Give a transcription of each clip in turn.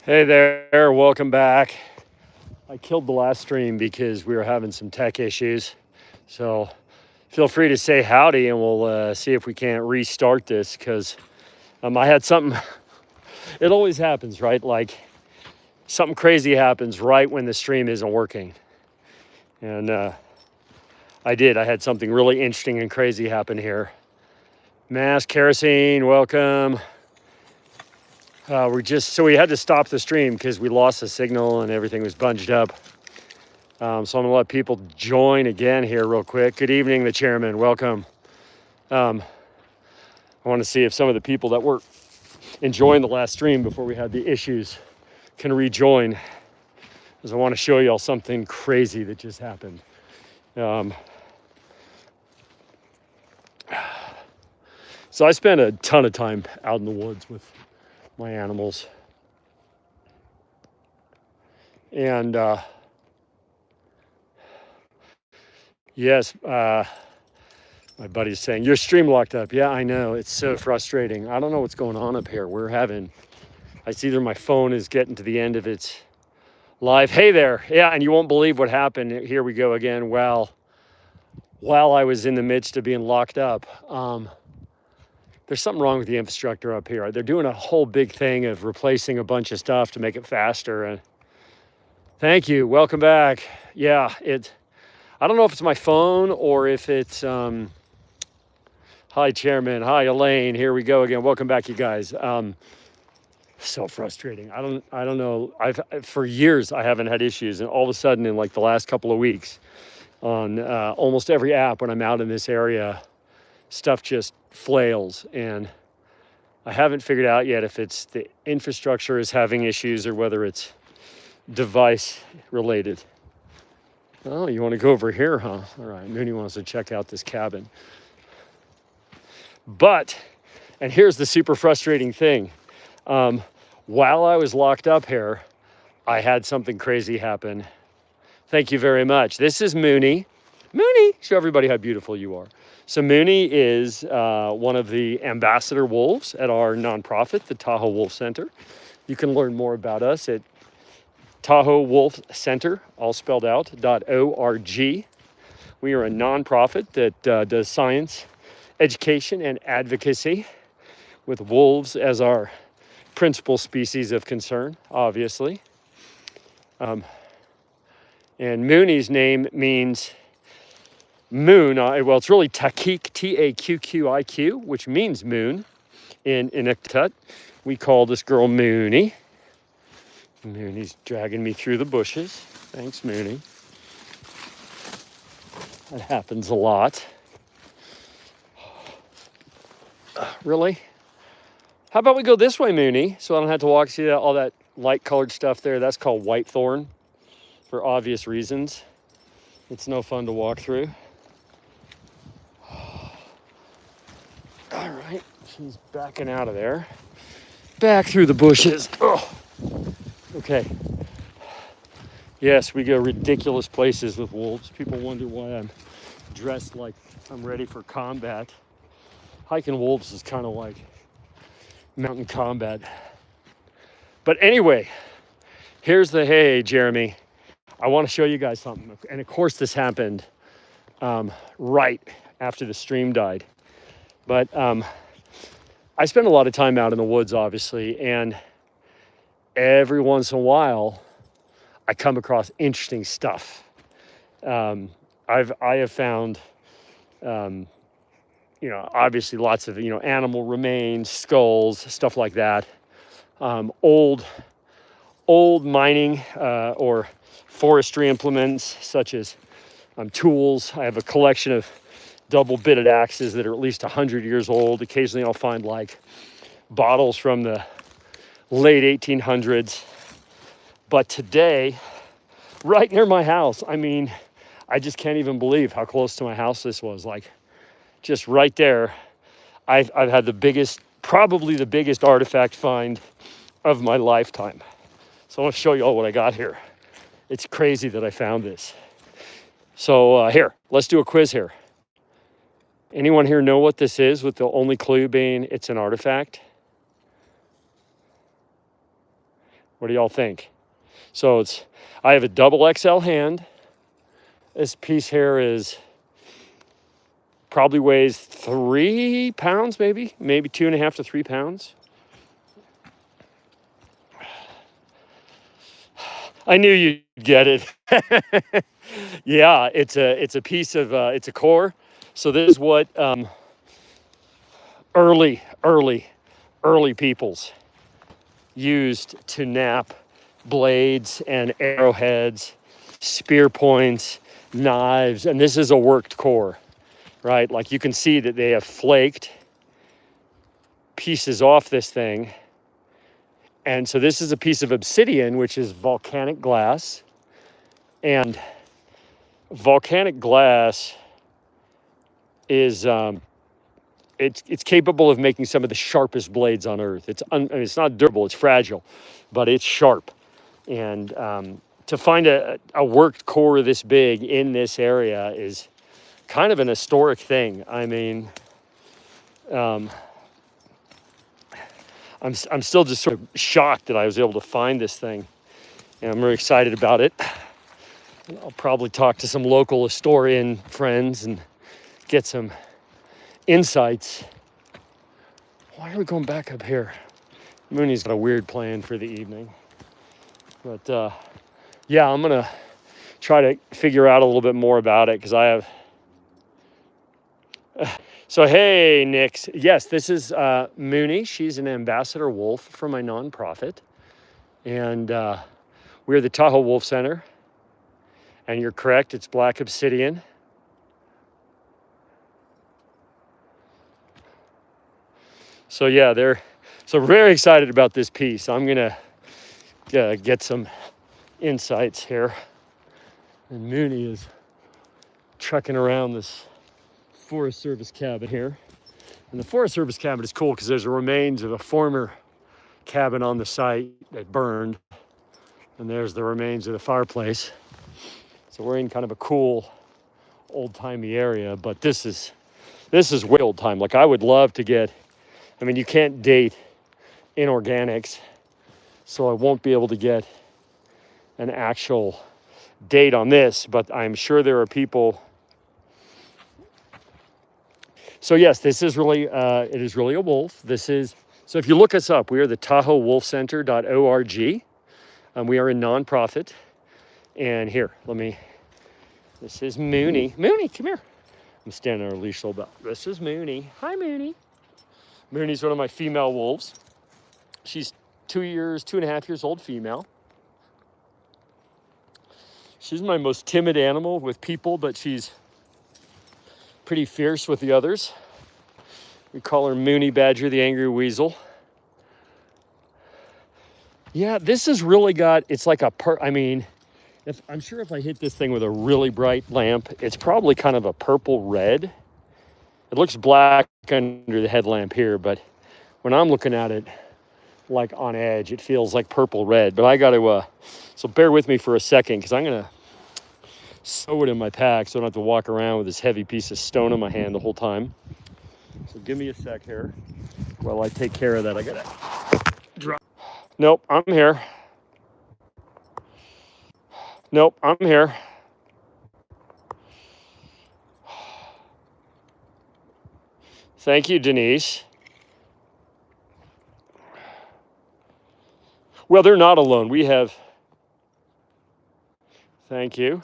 Hey there, welcome back. I killed the last stream because we were having some tech issues. So feel free to say howdy and we'll see if we can't restart this because I had something, it always happens, right? Like something crazy happens right when the stream isn't working. And I had something really interesting and crazy happen here. Mass kerosene, welcome. We had to stop the stream because we lost the signal and everything was bunged up. So I'm gonna let people join again here real quick. Good evening, the chairman, welcome. I wanna see if some of the people that were enjoying the last stream before we had the issues can rejoin, because I wanna show y'all something crazy that just happened. So I spent a ton of time out in the woods with my animals. And yes, my buddy's saying, your stream locked up. Yeah, I know, it's so frustrating. I don't know what's going on up here. It's either my phone is getting to the end of its live. Hey there, yeah, and you won't believe what happened. Here we go again. While I was in the midst of being locked up, there's something wrong with the infrastructure up here. They're doing a whole big thing of replacing a bunch of stuff to make it faster. And thank you, welcome back. Yeah, I don't know if it's my phone or if it's, hi chairman, hi Elaine, here we go again. Welcome back, you guys. So frustrating. I don't know. For years I haven't had issues, and all of a sudden in like the last couple of weeks on almost every app when I'm out in this area, stuff just flails, and I haven't figured out yet if it's the infrastructure is having issues or whether it's device related. Oh, you want to go over here, huh? All right, Mooney wants to check out this cabin. And here's the super frustrating thing. While I was locked up here, I had something crazy happen. Thank you very much. This is Mooney. Mooney, show everybody how beautiful you are. So Mooney is one of the ambassador wolves at our nonprofit, the Tahoe Wolf Center. You can learn more about us at Tahoe Wolf Center, all spelled out, .org. We are a nonprofit that does science, education, and advocacy with wolves as our principal species of concern, obviously. And Mooney's name means moon. Well, it's really Takik, T-A-Q-Q-I-Q, which means moon in Inuktitut. We call this girl Mooney. Mooney's dragging me through the bushes. Thanks, Mooney. That happens a lot. Really? How about we go this way, Mooney, so I don't have to walk. See all that light-colored stuff there? That's called whitethorn for obvious reasons. It's no fun to walk through. All right, she's backing out of there. Back through the bushes. Oh. Okay. Yes, we go ridiculous places with wolves. People wonder why I'm dressed like I'm ready for combat. Hiking wolves is kind of like mountain combat. But anyway, hey, Jeremy. I want to show you guys something. And of course this happened right after the stream died. But I spend a lot of time out in the woods, obviously, and every once in a while, I come across interesting stuff. I have found, obviously lots of, animal remains, skulls, stuff like that. Old mining or forestry implements, such as tools. I have a collection of double-bitted axes that are at least 100 years old. Occasionally I'll find like bottles from the late 1800s. But today, right near my house, I just can't even believe how close to my house this was. Like, just right there, I've had probably the biggest artifact find of my lifetime. So I want to show you all what I got here. It's crazy that I found this. So here, let's do a quiz here. Anyone here know what this is, with the only clue being it's an artifact? What do y'all think? So I have a double XL hand. This piece here probably weighs 3 pounds, maybe 2.5 to 3 pounds. I knew you'd get it. Yeah, it's a piece of, it's a core. So this is what early peoples used to knap blades and arrowheads, spear points, knives, and this is a worked core, right? Like you can see that they have flaked pieces off this thing. And so this is a piece of obsidian, which is volcanic glass. And volcanic glass is it's capable of making some of the sharpest blades on earth. It's not durable, it's fragile, but it's sharp. And to find a worked core this big in this area is kind of an historic thing. I mean, I'm still just sort of shocked that I was able to find this thing, and I'm really excited about it. I'll probably talk to some local historian friends and get some insights. Why are we going back up here? Mooney's got a weird plan for the evening. But yeah, I'm gonna try to figure out a little bit more about it because I have. So hey, Nix. Yes, this is Mooney. She's an ambassador wolf for my nonprofit, and we're the Tahoe Wolf Center. And you're correct, it's black obsidian. So yeah, they're very excited about this piece. I'm gonna get some insights here. And Mooney is trekking around this Forest Service cabin here. And the Forest Service cabin is cool because there's the remains of a former cabin on the site that burned. And there's the remains of the fireplace. So we're in kind of a cool old-timey area, but this is way old time. Like I would love to get, I mean, you can't date inorganics, so I won't be able to get an actual date on this, but I'm sure there are people. So yes, this is really, it is really a wolf. So if you look us up, we are the TahoeWolfCenter.org. We are a nonprofit. And here, this is Mooney. Mooney, come here. I'm standing on a leash a little bit. This is Mooney. Hi, Mooney. Mooney's one of my female wolves. She's 2.5 years old female. She's my most timid animal with people, but she's pretty fierce with the others. We call her Mooney Badger, the angry weasel. Yeah, this has really got, it's like I'm sure if I hit this thing with a really bright lamp, it's probably kind of a purple red. It looks black under the headlamp here, but when I'm looking at it, like on edge, it feels like purple red. But I got to, so bear with me for a second because I'm going to sew it in my pack so I don't have to walk around with this heavy piece of stone in my hand the whole time. So give me a sec here while I take care of that. I got to drop. Nope, I'm here. Nope, I'm here. Thank you, Denise. Well, they're not alone. We have, thank you.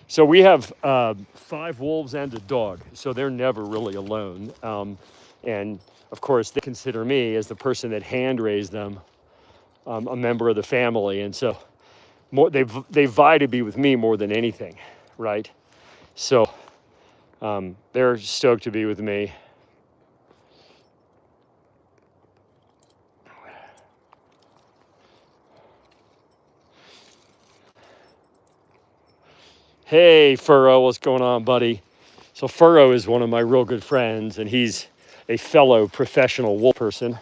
So we have 5 wolves and a dog, so they're never really alone. And of course, they consider me as the person that hand raised them, a member of the family. And so they vie to be with me more than anything, right? So they're stoked to be with me. Hey, Furrow, what's going on, buddy? So Furrow is one of my real good friends, and he's a fellow professional wolf person.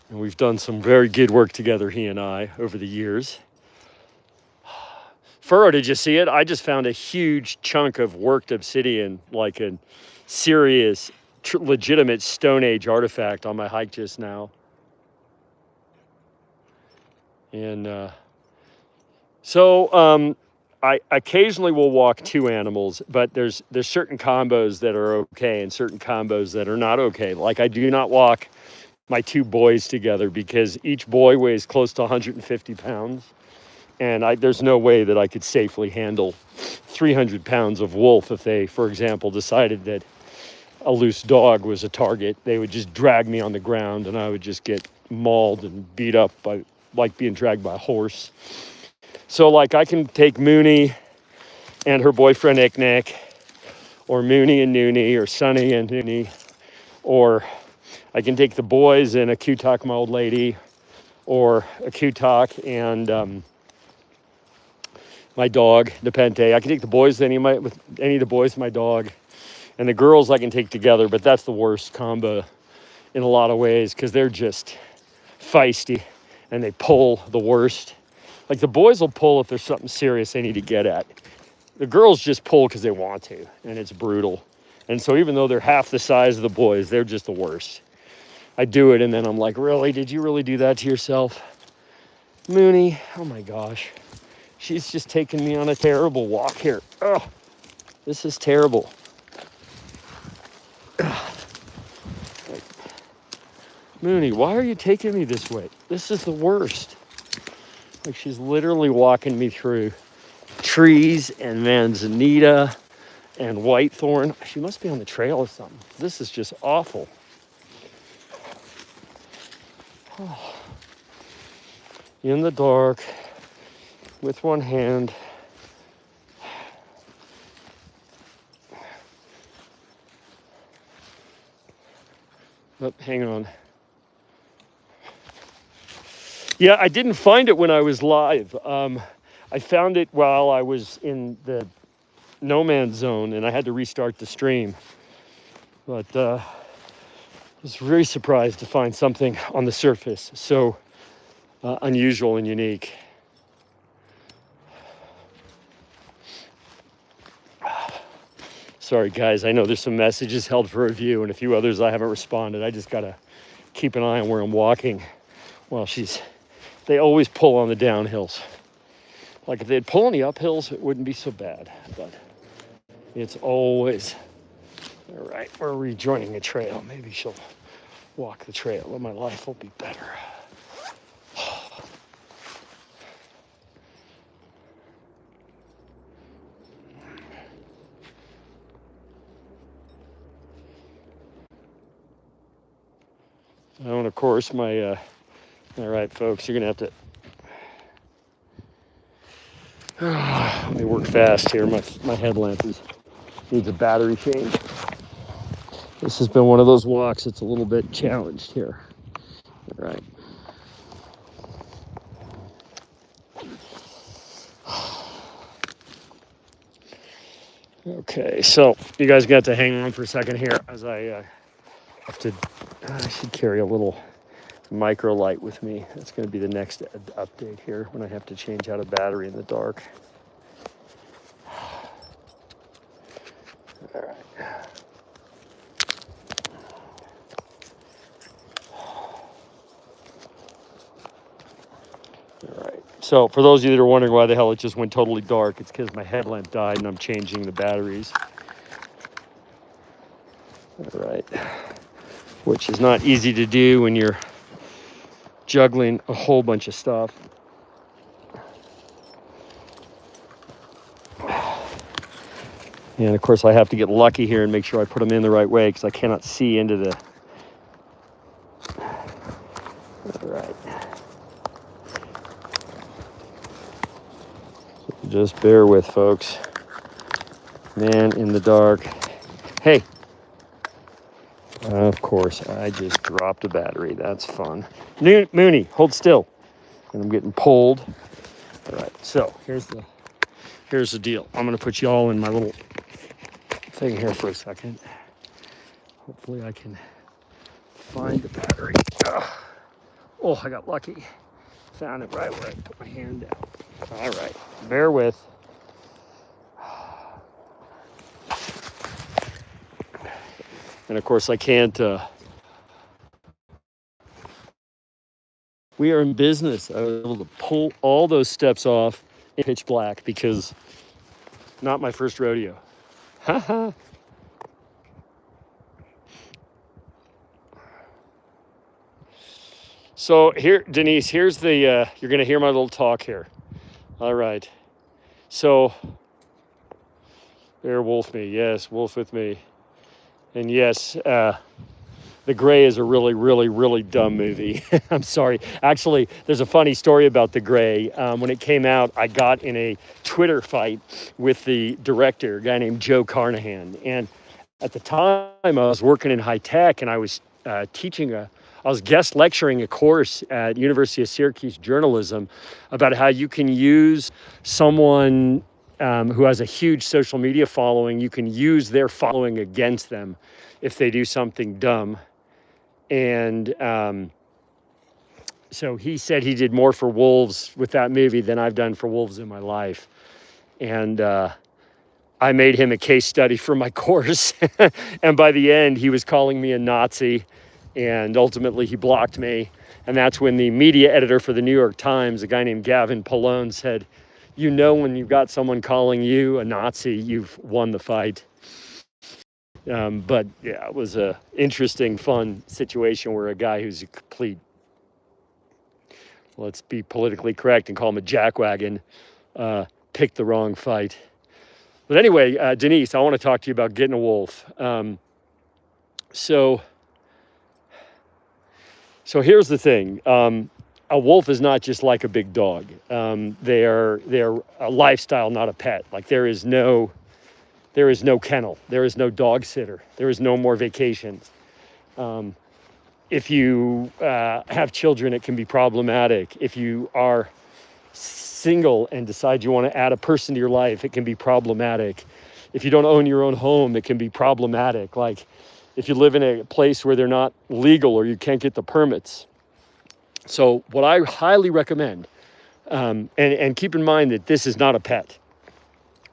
And we've done some very good work together, he and I, over the years. Furrow, did you see it? I just found a huge chunk of worked obsidian, like a serious legitimate Stone Age artifact on my hike just now. And so I occasionally will walk two animals, but there's certain combos that are okay and certain combos that are not okay. Like I do not walk my two boys together because each boy weighs close to 150 pounds. And there's no way that I could safely handle 300 pounds of wolf if they, for example, decided that a loose dog was a target. They would just drag me on the ground and I would just get mauled and beat up by like being dragged by a horse. So like I can take Mooney and her boyfriend Icknick, or Mooney and Noonie, or Sonny and Noonie, or I can take the boys and a Kutak, my old lady, or a Kutak and my dog, Nepente. I can take the boys with any of the boys, my dog, and the girls I can take together, but that's the worst combo in a lot of ways because they're just feisty and they pull the worst. Like the boys will pull if there's something serious they need to get at. The girls just pull because they want to, and it's brutal. And so even though they're half the size of the boys, they're just the worst. I do it and then I'm like, really? Did you really do that to yourself? Mooney, oh my gosh. She's just taking me on a terrible walk here. Oh, this is terrible. Like, Mooney, why are you taking me this way? This is the worst. Like she's literally walking me through trees and manzanita and whitethorn. She must be on the trail or something. This is just awful. Oh. In the dark. With one hand. Oh, hang on. Yeah, I didn't find it when I was live. I found it while I was in the no man's zone and I had to restart the stream. But I was very surprised to find something on the surface so unusual and unique. Sorry, guys. I know there's some messages held for review and a few others I haven't responded. I just got to keep an eye on where I'm walking while they always pull on the downhills. Like if they'd pull on the uphills, it wouldn't be so bad, but it's always, all right, we're rejoining a trail. Maybe she'll walk the trail and my life will be better. Oh, and of course, all right, folks, you're going to have to, let me work fast here. My headlamp needs a battery change. This has been one of those walks that's a little bit challenged here. All right. Okay, so you guys got to hang on for a second here as I should carry a little micro light with me. That's going to be the next update here when I have to change out a battery in the dark. All right. All right. So for those of you that are wondering why the hell it just went totally dark, it's because my headlamp died and I'm changing the batteries. All right. Which is not easy to do when you're juggling a whole bunch of stuff. And of course I have to get lucky here and make sure I put them in the right way because I cannot see into the... All right. So just bear with, folks. Man in the dark. Hey. Of course, I just dropped a battery. That's fun. Mooney, hold still. And I'm getting pulled. All right, so here's the deal. I'm going to put you all in my little thing here for a second. Hopefully I can find the battery. Oh, I got lucky. Found it right where I put my hand down. All right, bear with. And of course, I can't. We are in business. I was able to pull all those steps off in pitch black because not my first rodeo. Haha. So here, Denise, here's the, you're going to hear my little talk here. All right. So there, wolf me. Yes, wolf with me. And yes, The Gray is a really, really, really dumb movie. I'm sorry. Actually, there's a funny story about The Gray. When it came out, I got in a Twitter fight with the director, a guy named Joe Carnahan. And at the time, I was working in high tech, and I was I was guest lecturing a course at University of Syracuse journalism about how you can use someone who has a huge social media following. You can use their following against them if they do something dumb. And so he said he did more for wolves with that movie than I've done for wolves in my life. And I made him a case study for my course. And by the end, he was calling me a Nazi. And ultimately, he blocked me. And that's when the media editor for the New York Times, a guy named Gavin Polone, said, you know, when you've got someone calling you a Nazi, you've won the fight. But yeah, it was a interesting, fun situation where a guy who's a complete, let's be politically correct and call him a jackwagon, picked the wrong fight. But anyway, Denise, I want to talk to you about getting a wolf. So here's the thing. A wolf is not just like a big dog. They're a lifestyle, not a pet. Like there is no kennel. There is no dog sitter. There is no more vacations. If you have children, it can be problematic. If you are single and decide you want to add a person to your life, it can be problematic. If you don't own your own home, it can be problematic. Like if you live in a place where they're not legal or you can't get the permits. So what I highly recommend, and keep in mind that this is not a pet,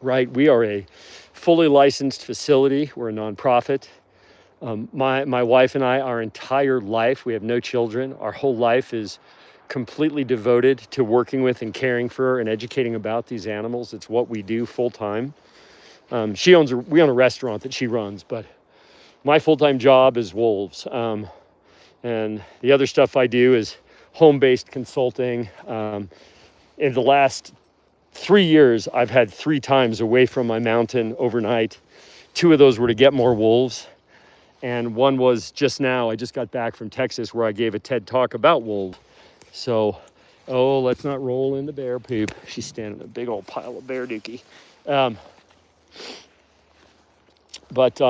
right? We are a fully licensed facility. We're a nonprofit. My wife and I, our entire life, we have no children. Our whole life is completely devoted to working with and caring for and educating about these animals. It's what we do full time. We own a restaurant that she runs, but my full-time job is wolves. And the other stuff I do is home-based consulting. In the last 3 years, I've had 3 times away from my mountain overnight. 2 of those were to get more wolves. And one was just now. I just got back from Texas where I gave a TED talk about wolves. So, let's not roll in the bear poop. She's standing in a big old pile of bear dookie. But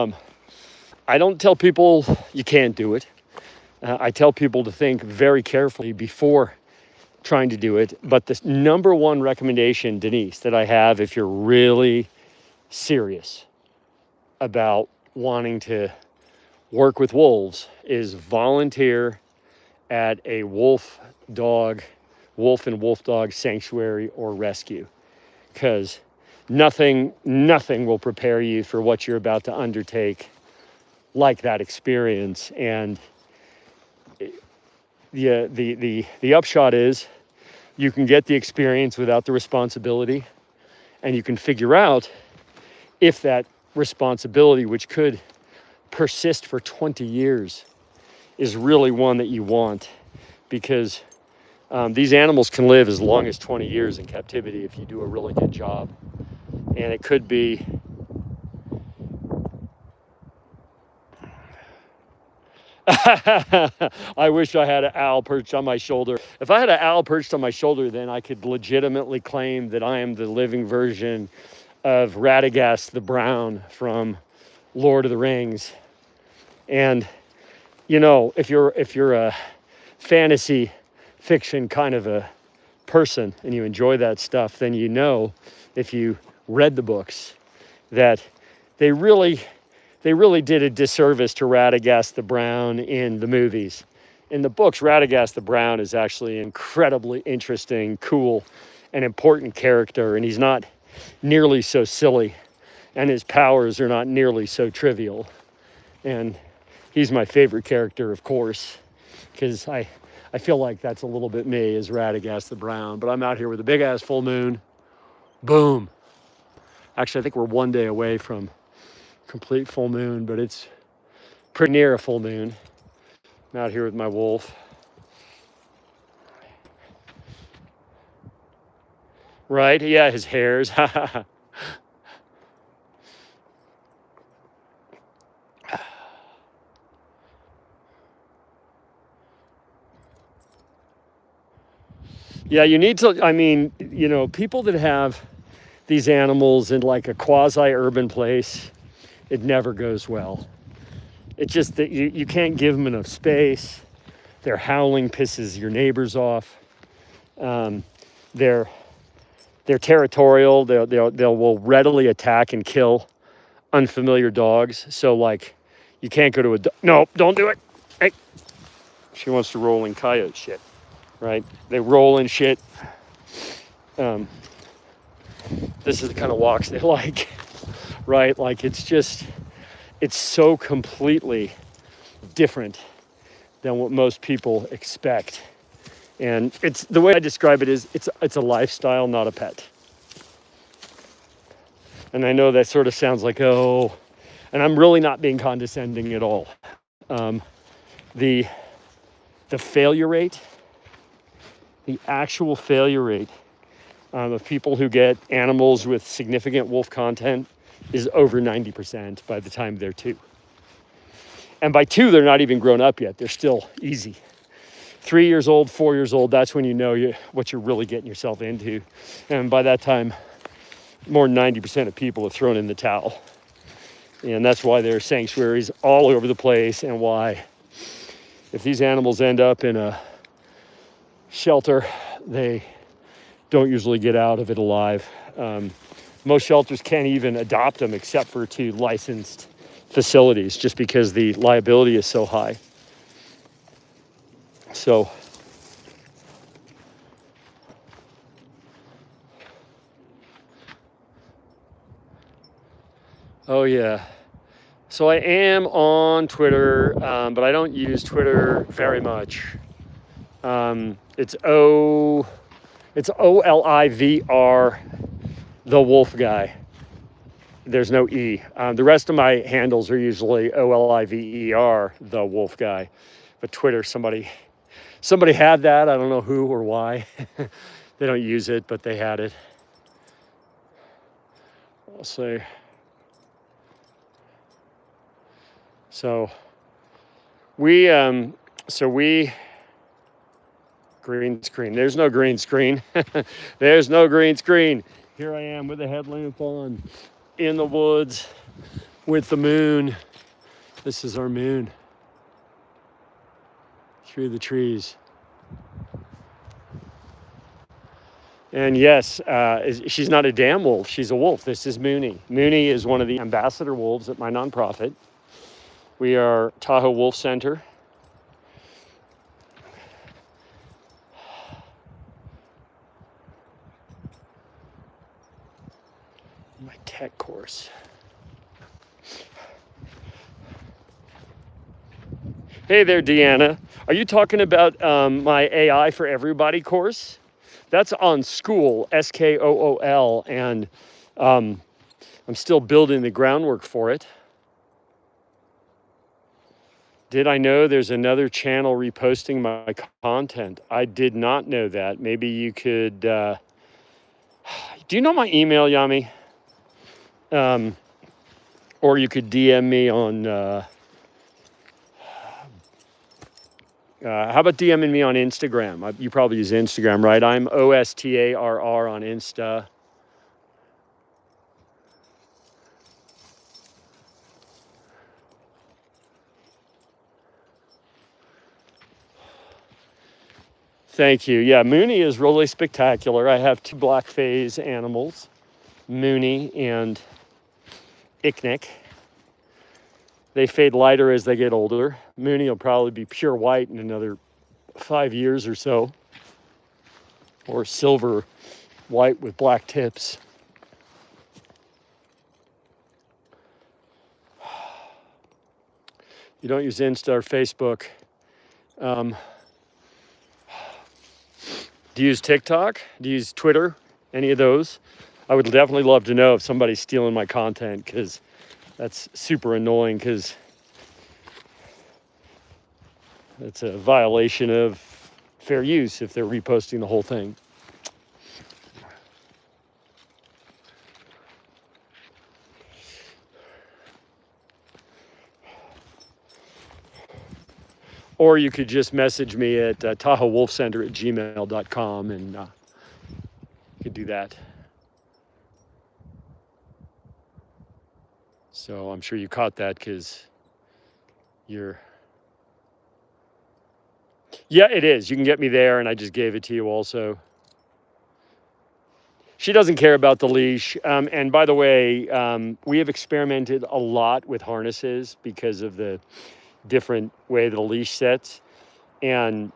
I don't tell people you can't do it. I tell people to think very carefully before trying to do it. But the number one recommendation, Denise, that I have if you're really serious about wanting to work with wolves is volunteer at a wolf and wolf dog sanctuary or rescue. Because nothing will prepare you for what you're about to undertake like that experience. And the upshot is you can get the experience without the responsibility, and you can figure out if that responsibility, which could persist for 20 years, is really one that you want, because these animals can live as long as 20 years in captivity if you do a really good job. And it could be I wish I had an owl perched on my shoulder. If I had an owl perched on my shoulder, then I could legitimately claim that I am the living version of Radagast the Brown from Lord of the Rings. And you know, if you're a fantasy fiction kind of a person and you enjoy that stuff, then you know, if you read the books, that they really did a disservice to Radagast the Brown in the movies. In the books, Radagast the Brown is actually an incredibly interesting, cool, and important character, and he's not nearly so silly, and his powers are not nearly so trivial. And He's my favorite character, of course, because I feel like that's a little bit me, is Radagast the Brown. But I'm out here with a big ass full moon. Boom. Actually, I think we're one day away from complete full moon, but it's pretty near a full moon. I'm out here with my wolf. Right? Yeah, his hairs. Yeah, you need to, I mean, you know, people that have these animals in like a quasi-urban place, it never goes well. It's just that you can't give them enough space. Their howling pisses your neighbors off. They're territorial. They will readily attack and kill unfamiliar dogs. So like, you can't go to no, don't do it. Hey, she wants to roll in coyote shit, right? They roll in shit. This is the kind of walks they like, right? Like it's so completely different than what most people expect. And it's the way I describe it is it's a lifestyle, not a pet. And I know that sort of sounds like, oh, and I'm really not being condescending at all. The failure rate, the actual failure rate of people who get animals with significant wolf content is over 90% by the time they're 2. And by 2, they're not even grown up yet. They're still easy. 3 years old, 4 years old, that's when you know what you're really getting yourself into. And by that time, more than 90% of people have thrown in the towel. And that's why there are sanctuaries all over the place, and why if these animals end up in a shelter, they don't usually get out of it alive. Most shelters can't even adopt them except for to licensed facilities, just because the liability is so high. So oh yeah. So I am on Twitter, but I don't use Twitter very much. It's OLIVR, the Wolf Guy. There's no E. The rest of my handles are usually OLIVER, the Wolf Guy. But Twitter, somebody had that. I don't know who or why. They don't use it, but they had it. I'll say. So we green screen. There's no green screen. There's no green screen. Here I am with a headlamp on in the woods with the moon. This is our moon through the trees. And yes, she's not a damn wolf. She's a wolf. This is Mooney. Mooney is one of the ambassador wolves at my nonprofit. We are Tahoe Wolf Center. My tech course. Hey there, Deanna. Are you talking about my AI for Everybody course? That's on School, SKOOL, and I'm still building the groundwork for it. Did I know there's another channel reposting my content? I did not know that. Maybe you could, do you know my email, Yami? Or you could DM me on, how about DMing me on Instagram? You probably use Instagram, right? I'm OSTARR on Insta. Thank you. Yeah, Mooney is really spectacular. I have 2 black phase animals, Mooney and Icknick. They fade lighter as they get older. Mooney will probably be pure white in another 5 years or so, or silver white with black tips. You don't use Insta or Facebook. Um, do you use TikTok? Do you use Twitter? Any of those? I would definitely love to know if somebody's stealing my content, because that's super annoying, because it's a violation of fair use if they're reposting the whole thing. Or you could just message me at TahoeWolfCenter@gmail.com, and you could do that. So I'm sure you caught that, because you're... Yeah, it is. You can get me there, and I just gave it to you also. She doesn't care about the leash. And by the way, we have experimented a lot with harnesses because of the different way the leash sets. And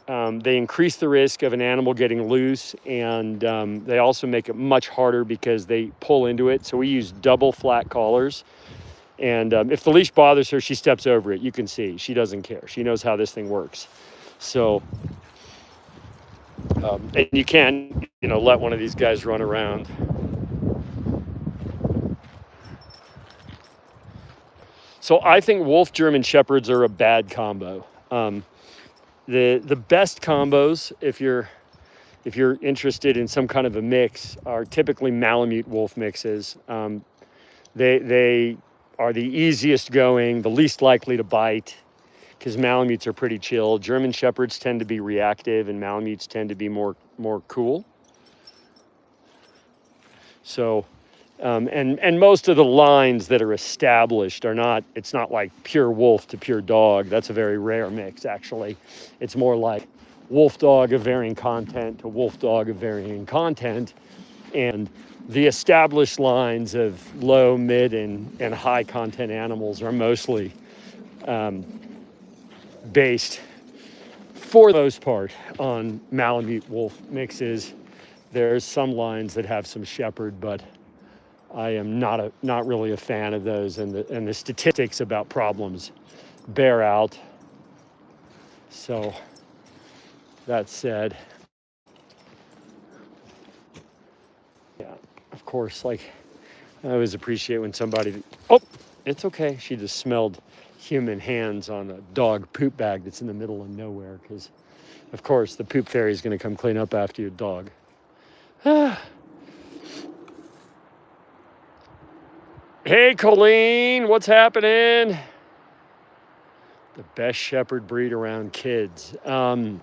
they increase the risk of an animal getting loose, and they also make it much harder because they pull into it. So we use double flat collars. And if the leash bothers her, she steps over it. You can see she doesn't care. She knows how this thing works. So, and you can't, let one of these guys run around. So I think Wolf German Shepherds are a bad combo. The best combos, if you're interested in some kind of a mix, are typically Malamute Wolf mixes. They are the easiest going, the least likely to bite, because Malamutes are pretty chill. German Shepherds tend to be reactive, and Malamutes tend to be more cool. So, and most of the lines that are established are not, it's not like pure wolf to pure dog. That's a very rare mix, actually. It's more like wolf dog of varying content to wolf dog of varying content. And the established lines of low, mid, and high content animals are mostly based, for the most part, on Malamute wolf mixes. There's some lines that have some shepherd, but I am not really a fan of those, and the statistics about problems bear out. So that said, yeah, of course, like, I always appreciate when somebody, oh, it's okay. She just smelled human hands on a dog poop bag that's in the middle of nowhere, because of course the poop fairy is going to come clean up after your dog. Hey, Colleen, what's happening? The best shepherd breed around kids. I'm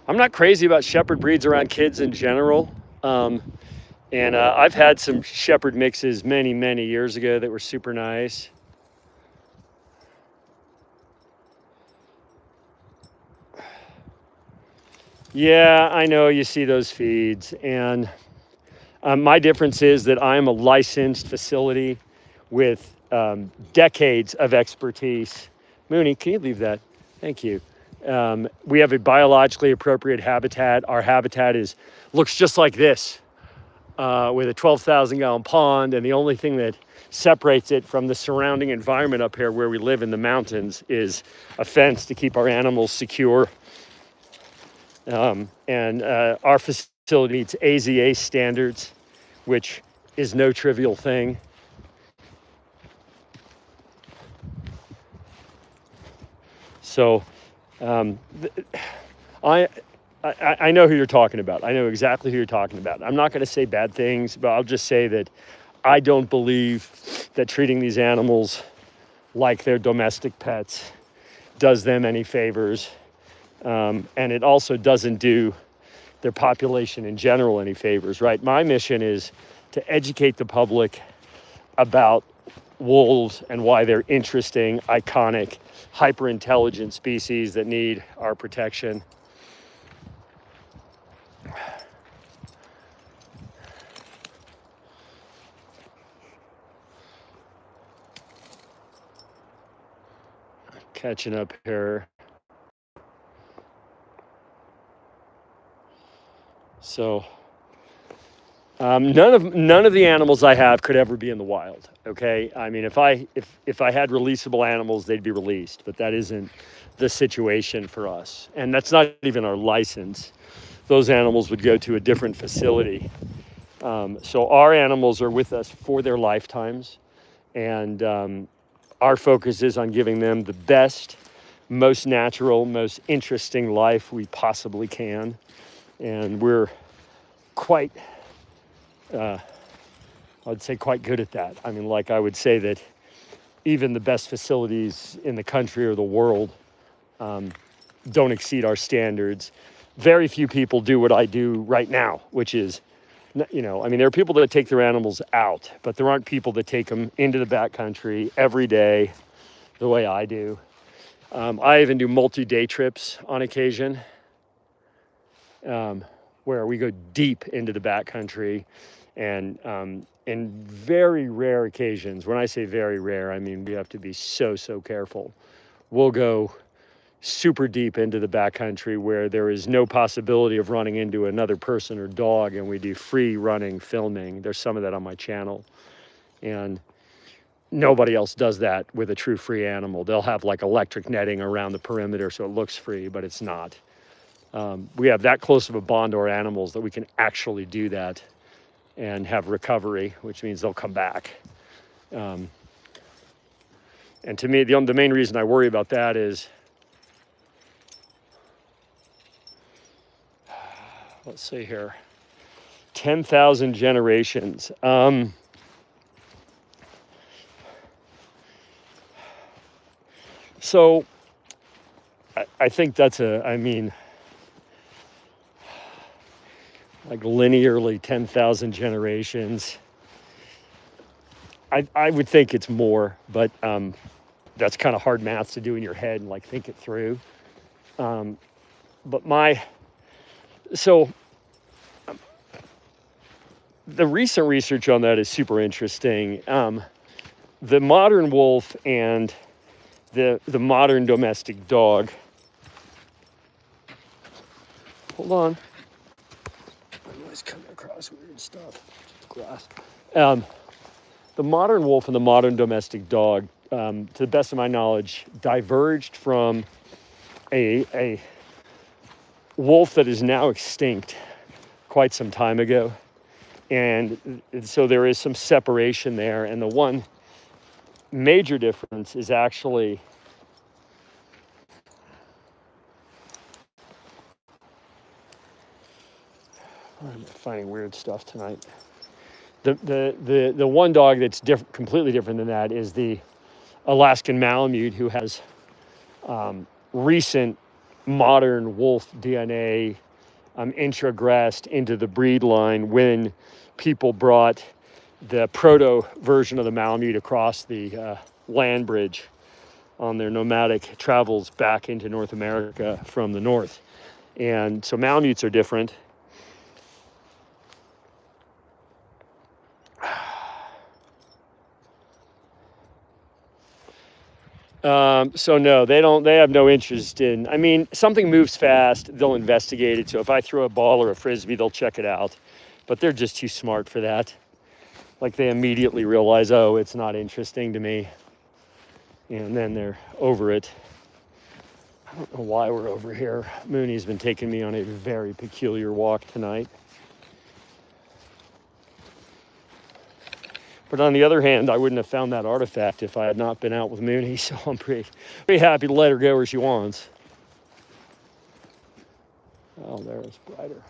not crazy about shepherd breeds around kids in general. And I've had some shepherd mixes many, many years ago that were super nice. Yeah, I know you see those feeds. And my difference is that I'm a licensed facility with decades of expertise. Mooney, can you leave that? Thank you. We have a biologically appropriate habitat. Our habitat looks just like this, with a 12,000 gallon pond. And the only thing that separates it from the surrounding environment up here where we live in the mountains is a fence to keep our animals secure. And our facility meets AZA standards, which is no trivial thing. So I know who you're talking about. I know exactly who you're talking about. I'm not going to say bad things, but I'll just say that I don't believe that treating these animals like they're domestic pets does them any favors. And it also doesn't do their population in general any favors, right? My mission is to educate the public about wolves and why they're interesting, iconic, hyper-intelligent species that need our protection. Catching up here. So None of the animals I have could ever be in the wild. Okay, I mean, if I had releasable animals, they'd be released, but that isn't the situation for us, and that's not even our license. Those animals would go to a different facility. So our animals are with us for their lifetimes, and our focus is on giving them the best, most natural, most interesting life we possibly can, and we're quite. I'd say quite good at that. I mean, like I would say that even the best facilities in the country or the world don't exceed our standards. Very few people do what I do right now, which is, I mean, there are people that take their animals out, but there aren't people that take them into the backcountry every day the way I do. I even do multi-day trips on occasion, where we go deep into the backcountry. And in very rare occasions, when I say very rare, I mean we have to be so careful. We'll go super deep into the backcountry where there is no possibility of running into another person or dog, and we do free running filming. There's some of that on my channel, and nobody else does that with a true free animal. They'll have like electric netting around the perimeter so it looks free, but it's not. We have that close of a bond to our animals that we can actually do that and have recovery, which means they'll come back. And to me, the main reason I worry about that is, let's see here, 10,000 generations. So I think that's like linearly 10,000 generations. I would think it's more, but that's kind of hard math to do in your head and like think it through. So the recent research on that is super interesting. The modern wolf and the modern domestic dog. Hold on. Coming across weird stuff. Grass. The modern wolf and the modern domestic dog, to the best of my knowledge, diverged from a wolf that is now extinct quite some time ago. And so there is some separation there. And the one major difference is actually I'm finding weird stuff tonight. The one dog that's completely different than that is the Alaskan Malamute, who has recent modern wolf DNA introgressed into the breed line when people brought the proto version of the Malamute across the land bridge on their nomadic travels back into North America from the north. And so Malamutes are different. So no, they have no interest in, I mean, something moves fast, they'll investigate it. So if I throw a ball or a Frisbee, they'll check it out, but they're just too smart for that. Like they immediately realize, oh, it's not interesting to me. And then they're over it. I don't know why we're over here. Mooney's been taking me on a very peculiar walk tonight. But on the other hand, I wouldn't have found that artifact if I had not been out with Mooney, so I'm pretty happy to let her go where she wants. Oh, there it's brighter.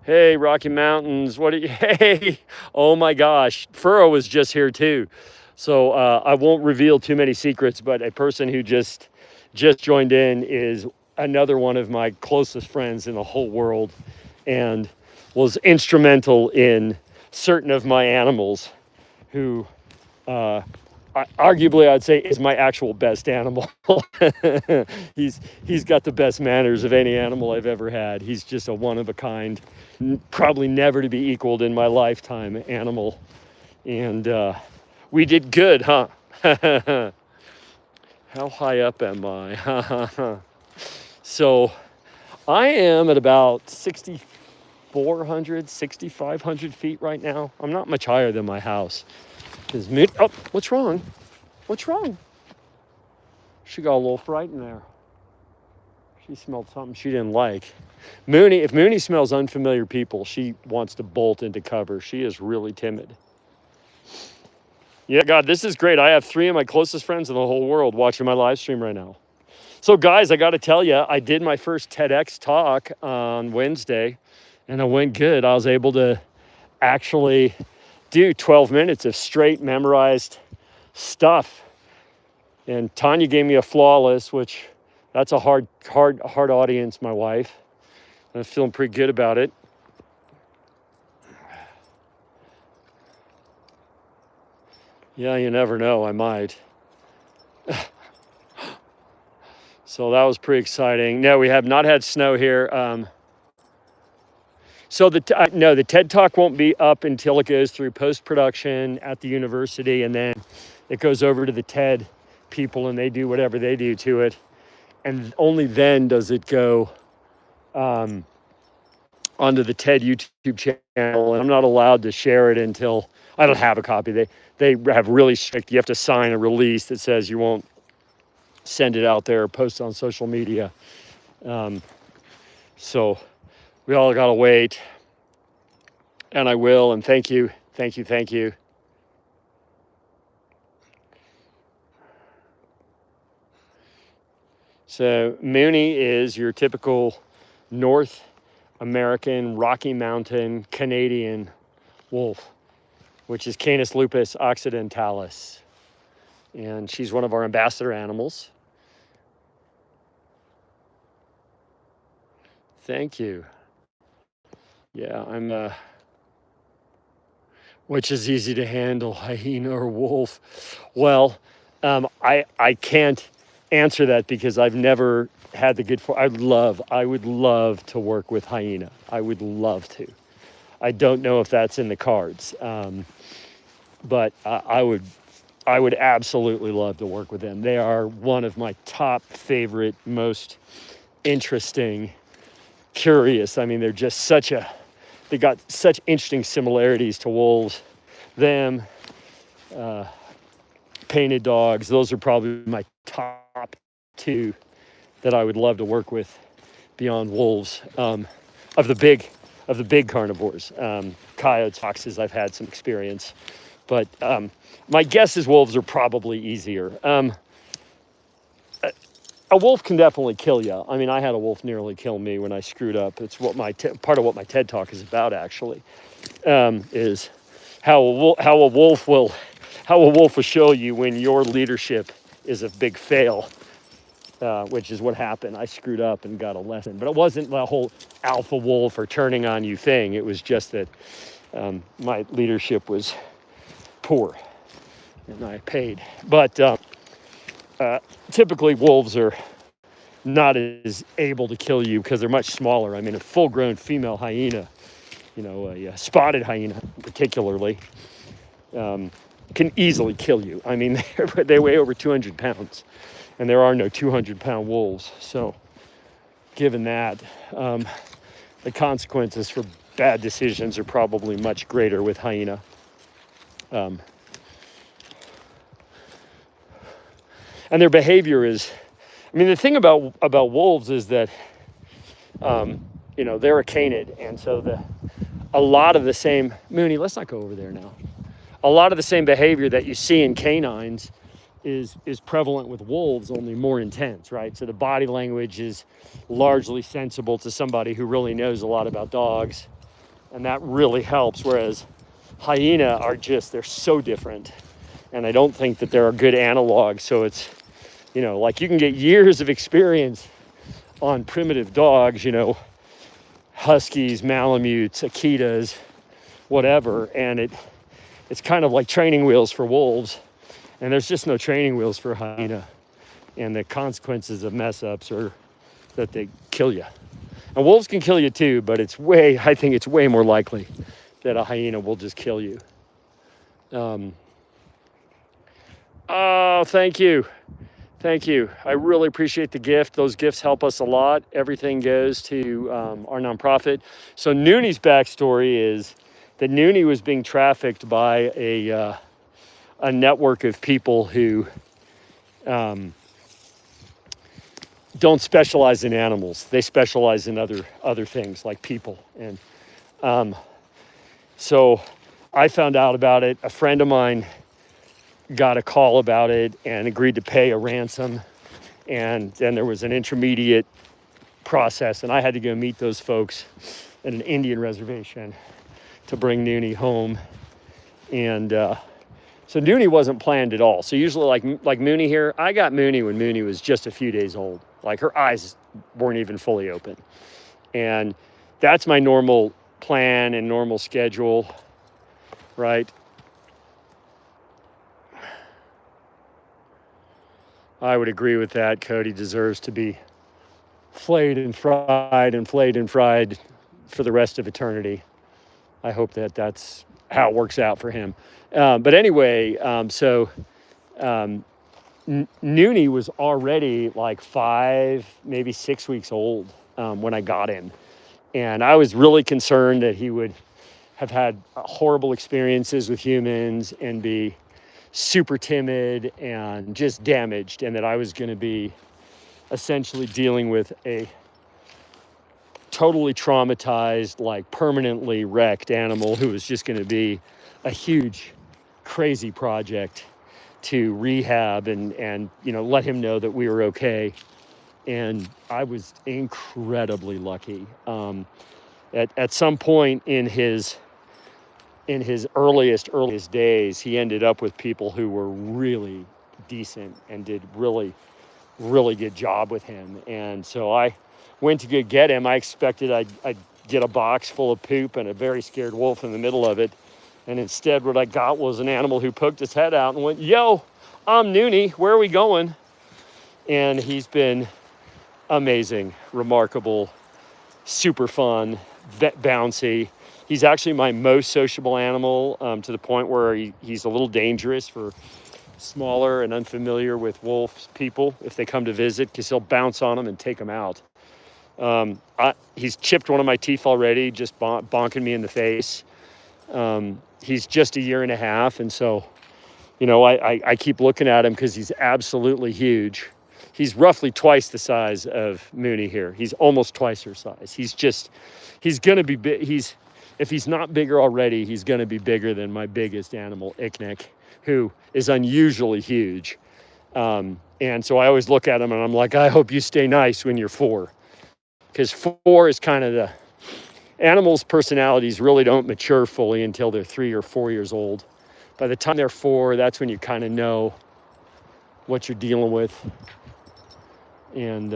Hey, Rocky Mountains, hey, oh my gosh, Furrow was just here too. So I won't reveal too many secrets, but a person who just joined in is another one of my closest friends in the whole world, and was instrumental in certain of my animals, who arguably I'd say is my actual best animal. He's got the best manners of any animal I've ever had. He's just a one of a kind, probably never to be equaled in my lifetime animal. And we did good, huh? How high up am I? So I am at about 6,400, 6,500 feet right now. I'm not much higher than my house. Oh, what's wrong? What's wrong? She got a little frightened there. She smelled something she didn't like. If Mooney smells unfamiliar people, she wants to bolt into cover. She is really timid. Yeah, God, this is great. I have 3 of my closest friends in the whole world watching my live stream right now. So guys, I got to tell you, I did my first TEDx talk on Wednesday and it went good. I was able to actually do 12 minutes of straight memorized stuff. And Tanya gave me a flawless, which that's a hard audience, my wife. I'm feeling pretty good about it. Yeah, you never know, I might. So that was pretty exciting. No, we have not had snow here. So the TED Talk won't be up until it goes through post-production at the university, and then it goes over to the TED people and they do whatever they do to it. And only then does it go onto the TED YouTube channel. And I'm not allowed to share it until I don't have a copy. They have really strict, you have to sign a release that says you won't send it out there or post it on social media. So we all got to wait. And I will. And thank you. So Mooney is your typical North American Rocky Mountain Canadian wolf, which is Canis lupus occidentalis. And she's one of our ambassador animals. Thank you. Yeah, which is easy to handle, hyena or wolf? Well, I can't answer that because I've never had the good I would love to work with hyena. I would love to. I don't know if that's in the cards, but I would absolutely love to work with them. They are one of my top favorite, most interesting, curious. I mean, they're just they got such interesting similarities to wolves. Them, painted dogs, those are probably my top 2 that I would love to work with beyond wolves, of the big carnivores. Coyotes, foxes, I've had some experience, but my guess is wolves are probably easier. A wolf can definitely kill you. I mean, I had a wolf nearly kill me when I screwed up. It's what part of what my TED Talk is about, actually, is how a wolf will show you when your leadership is a big fail, which is what happened. I screwed up and got a lesson, but it wasn't the whole alpha wolf or turning on you thing. It was just that my leadership was poor and I paid. But typically wolves are not as able to kill you because they're much smaller. I mean, a full-grown female hyena, a spotted hyena particularly, can easily kill you. I mean, they weigh over 200 pounds, and there are no 200-pound wolves. So given that, the consequences for bad decisions are probably much greater with hyena. And their behavior is, I mean, the thing about wolves is that, they're a canid. And so a lot of the same, Mooney, let's not go over there now. A lot of the same behavior that you see in canines is prevalent with wolves, only more intense, right? So the body language is largely sensible to somebody who really knows a lot about dogs. And that really helps. Whereas hyena they're so different. And I don't think that there are good analogs. So it's, like you can get years of experience on primitive dogs, huskies, malamutes, Akitas, whatever. And it's kind of like training wheels for wolves. And there's just no training wheels for hyena. And the consequences of mess ups are that they kill you. And wolves can kill you too, but I think it's way more likely that a hyena will just kill you. Oh, thank you. Thank you. I really appreciate the gift. Those gifts help us a lot. Everything goes to our nonprofit. So Nooney's backstory is that Nooney was being trafficked by a network of people who um, don't specialize in animals. They specialize in other things like people. And um, so I found out about it. A friend of mine got a call about it and agreed to pay a ransom. And then there was an intermediate process, and I had to go meet those folks at an Indian reservation to bring Nooney home. And so Nooney wasn't planned at all. So usually like Mooney here, I got Mooney when Mooney was just a few days old. Like her eyes weren't even fully open. And that's my normal plan and normal schedule, right? I would agree with that. Cody deserves to be flayed and fried for the rest of eternity. I hope that that's how it works out for him. But anyway, Nooney was already like 5, maybe 6 weeks old when I got him. And I was really concerned that he would have had horrible experiences with humans and be super timid and just damaged, and that I was going to be essentially dealing with a totally traumatized, like permanently wrecked animal who was just going to be a huge, crazy project to rehab and let him know that we were okay. And I was incredibly lucky. At some point in his earliest days, he ended up with people who were really decent and did really good job with him. And so I went to go get him. I expected I'd get a box full of poop and a very scared wolf in the middle of it. And instead what I got was an animal who poked his head out and went, "Yo, I'm Nooney, where are we going?" And he's been amazing, remarkable, super fun, bouncy. He's actually my most sociable animal, to the point where he's a little dangerous for smaller and unfamiliar with wolves people if they come to visit, because he'll bounce on them and take them out. He's chipped one of my teeth already, just bonking me in the face. He's just 1.5 years, and so, I keep looking at him because he's absolutely huge. He's roughly twice the size of Mooney here. He's almost twice her size. He's going to be big. If he's not bigger already, he's going to be bigger than my biggest animal, Icknick, who is unusually huge. And so I always look at him and I'm like, I hope you stay nice when you're 4. Because 4 is kind of the animals' personalities really don't mature fully until they're 3 or 4 years old. By the time they're 4, that's when you kind of know what you're dealing with. And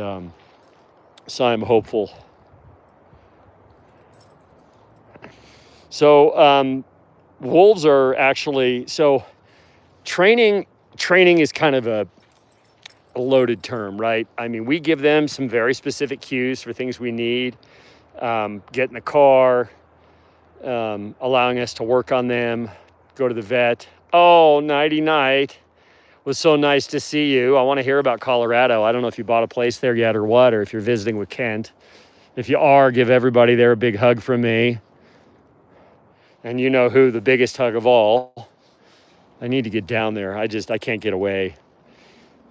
so I'm hopeful. So wolves are actually, so training is kind of a loaded term, right? I mean, we give them some very specific cues for things we need. Get in the car, allowing us to work on them, go to the vet. Oh, nighty night. Was so nice to see you. I want to hear about Colorado. I don't know if you bought a place there yet or what, or if you're visiting with Kent. If you are, give everybody there a big hug from me. And you know who, the biggest hug of all. I need to get down there. I can't get away.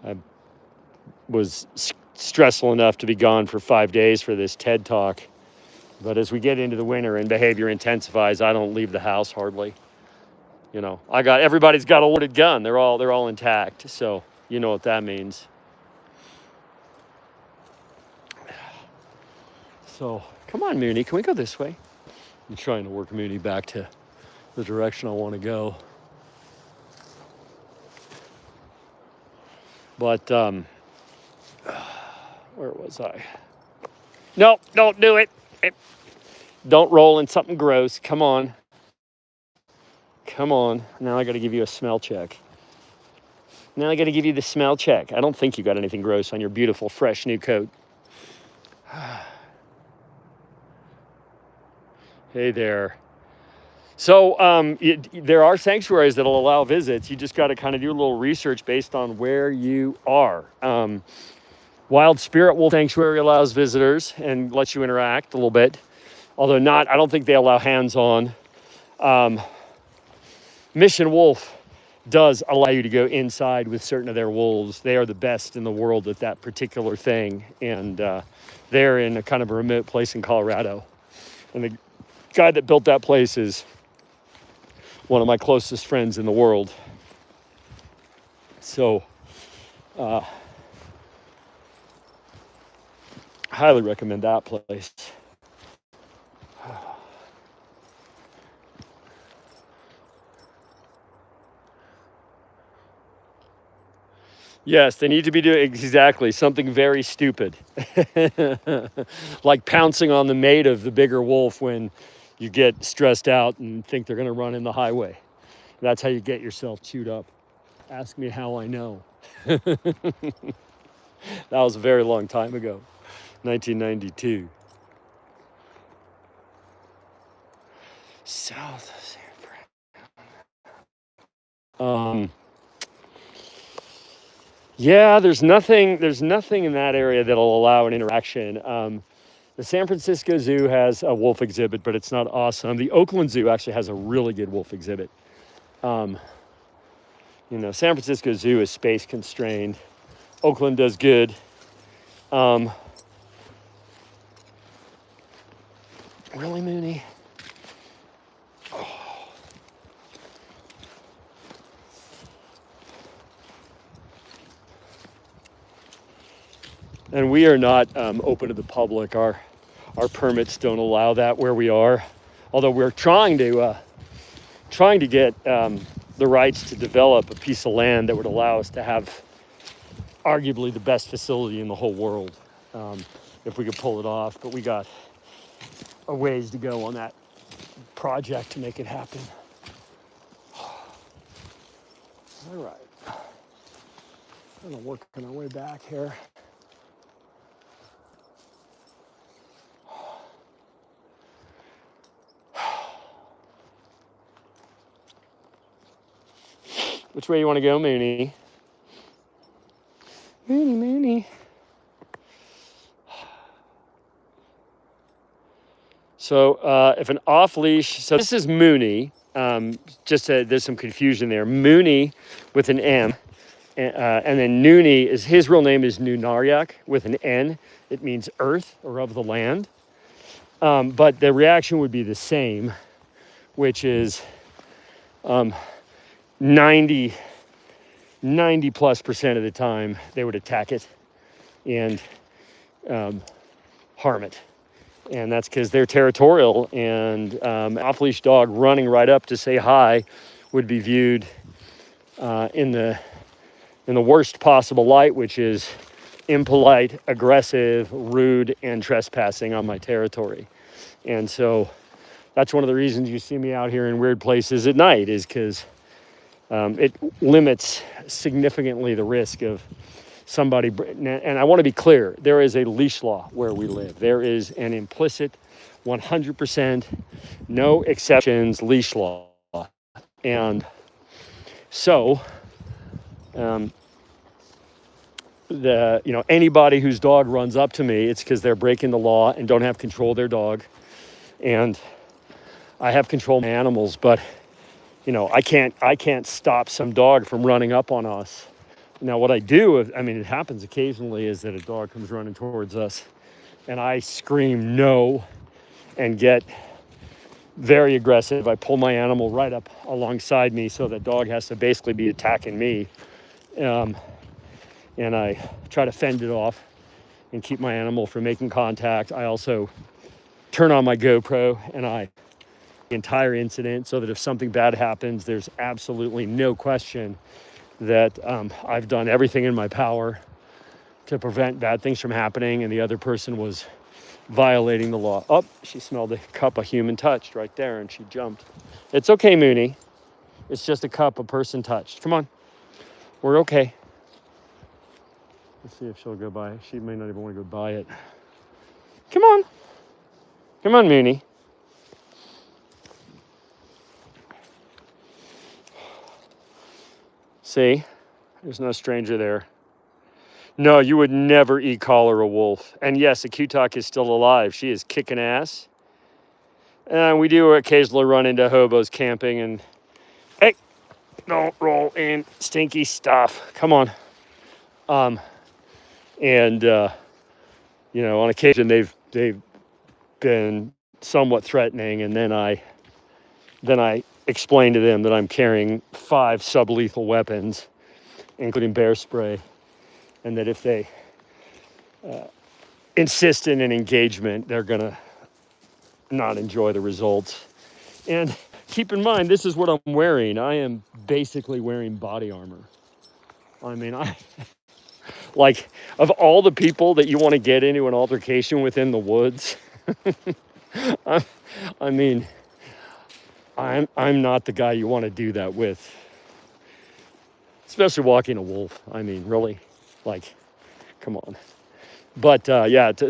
I was stressful enough to be gone for 5 days for this TED Talk. But as we get into the winter and behavior intensifies, I don't leave the house hardly. Everybody's got a loaded gun. They're all intact. So you know what that means. So come on, Mooney, can we go this way? I'm trying to work Mooney back to the direction I want to go. But where was I? No, don't do it. Don't roll in something gross. Come on. Now I got to give you a smell check. Now I got to give you the smell check. I don't think you got anything gross on your beautiful, fresh new coat. Hey there. So there are sanctuaries that'll allow visits. You just got to kind of do a little research based on where you are. Wild Spirit Wolf Sanctuary allows visitors and lets you interact a little bit, although I don't think they allow hands-on. Mission Wolf does allow you to go inside with certain of their wolves. They are the best in the world at that particular thing, and they're in a kind of a remote place in Colorado. And the guy that built that place is one of my closest friends in the world. So, highly recommend that place. Yes, they need to be doing exactly something very stupid. Like pouncing on the mate of the bigger wolf when you get stressed out and think they're going to run in the highway. That's how you get yourself chewed up. Ask me how I know. That was a very long time ago, 1992. South of San Fran. Yeah, there's nothing in that area that'll allow an interaction. The San Francisco Zoo has a wolf exhibit, but it's not awesome. The Oakland Zoo actually has a really good wolf exhibit. San Francisco Zoo is space constrained. Oakland does good. Really, Mooney? And we are not open to the public. Our permits don't allow that where we are. Although we're trying to get the rights to develop a piece of land that would allow us to have arguably the best facility in the whole world, if we could pull it off. But we got a ways to go on that project to make it happen. All right, kind of working our way back here. Which way you want to go, Mooney? Mooney. So if an off-leash, so this is Mooney, there's some confusion there. Mooney with an M, and then Noonie his real name is Nunaryak with an N. It means earth or of the land. But the reaction would be the same, which is 90+ % of the time they would attack it and harm it. And that's because they're territorial, and off-leash dog running right up to say hi would be viewed in the worst possible light, which is impolite, aggressive, rude, and trespassing on my territory. And so that's one of the reasons you see me out here in weird places at night, is because it limits significantly the risk of somebody. And I want to be clear, there is a leash law where we live. There is an implicit 100%, no exceptions leash law. And so anybody whose dog runs up to me, it's because they're breaking the law and don't have control of their dog. And I have control of my animals, but I can't stop some dog from running up on us. Now, what I do, it happens occasionally, is that a dog comes running towards us and I scream no and get very aggressive. I pull my animal right up alongside me so that dog has to basically be attacking me. And I try to fend it off and keep my animal from making contact. I also turn on my GoPro and the entire incident, so that if something bad happens, there's absolutely no question that I've done everything in my power to prevent bad things from happening, and the other person was violating the law. Oh, she smelled a cup a human touched right there, and she jumped. It's okay, Mooney. It's just a cup a person touched. Come on. We're okay. Let's see if she'll go by. She may not even want to go by it. Come on. Come on, Mooney. See, there's no stranger there. No, you would never e-collar a wolf. And yes, the Kutak is still alive. She is kicking ass. And we do occasionally run into hobos camping and, hey, don't roll in stinky stuff. Come on. And on occasion they've been somewhat threatening, and then I explain to them that I'm carrying 5 sublethal weapons, including bear spray, and that if they insist in an engagement, they're gonna not enjoy the results. And keep in mind, this is what I'm wearing. I am basically wearing body armor. I mean, like, of all the people that you want to get into an altercation within the woods, I'm not the guy you want to do that with, especially walking a wolf. I mean, really, like, come on. But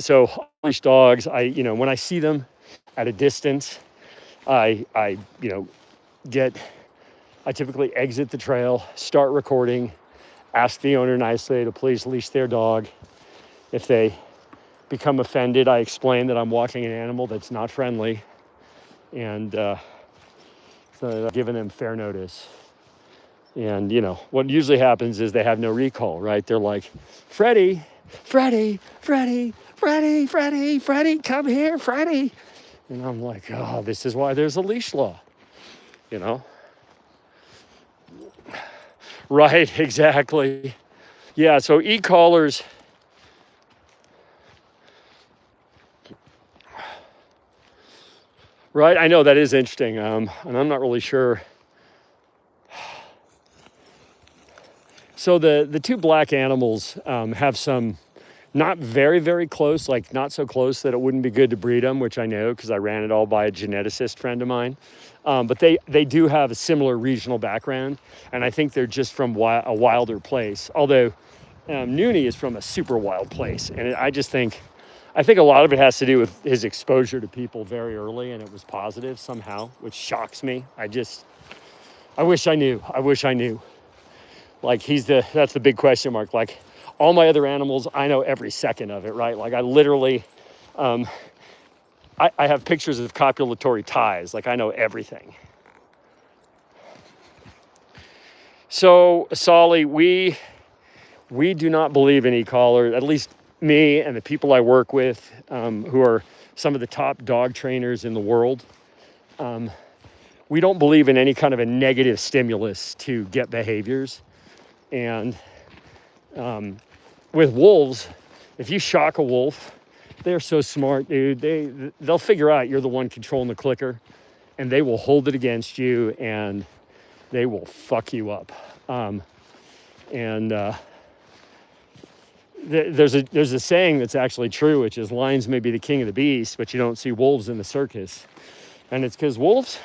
so leash dogs, when I see them at a distance, I typically exit the trail, start recording, ask the owner nicely to please leash their dog. If they become offended, I explain that I'm walking an animal that's not friendly, and so I'm giving them fair notice. And what usually happens is they have no recall, right? They're like, Freddie, come here, Freddie. And I'm like, oh, this is why there's a leash law, Right, exactly. Yeah, so e-collars, right? I know that is interesting, and I'm not really sure. So the 2 black animals have some not very, very close, like not so close that it wouldn't be good to breed them, which I know because I ran it all by a geneticist friend of mine. But they do have a similar regional background, and I think they're just from a wilder place. Although Noonie is from a super wild place, and I think a lot of it has to do with his exposure to people very early, and it was positive somehow, which shocks me. I wish I knew. Like that's the big question mark. Like all my other animals, I know every second of it, right? Like I literally, I have pictures of copulatory ties. Like I know everything. So Solly, we do not believe in e-collar, at least me and the people I work with, who are some of the top dog trainers in the world. We don't believe in any kind of a negative stimulus to get behaviors. And with wolves, if you shock a wolf, they're so smart, dude. They'll figure out you're the one controlling the clicker, and they will hold it against you, and they will fuck you up. There's a saying that's actually true, which is lions may be the king of the beast, but you don't see wolves in the circus. And it's because wolves,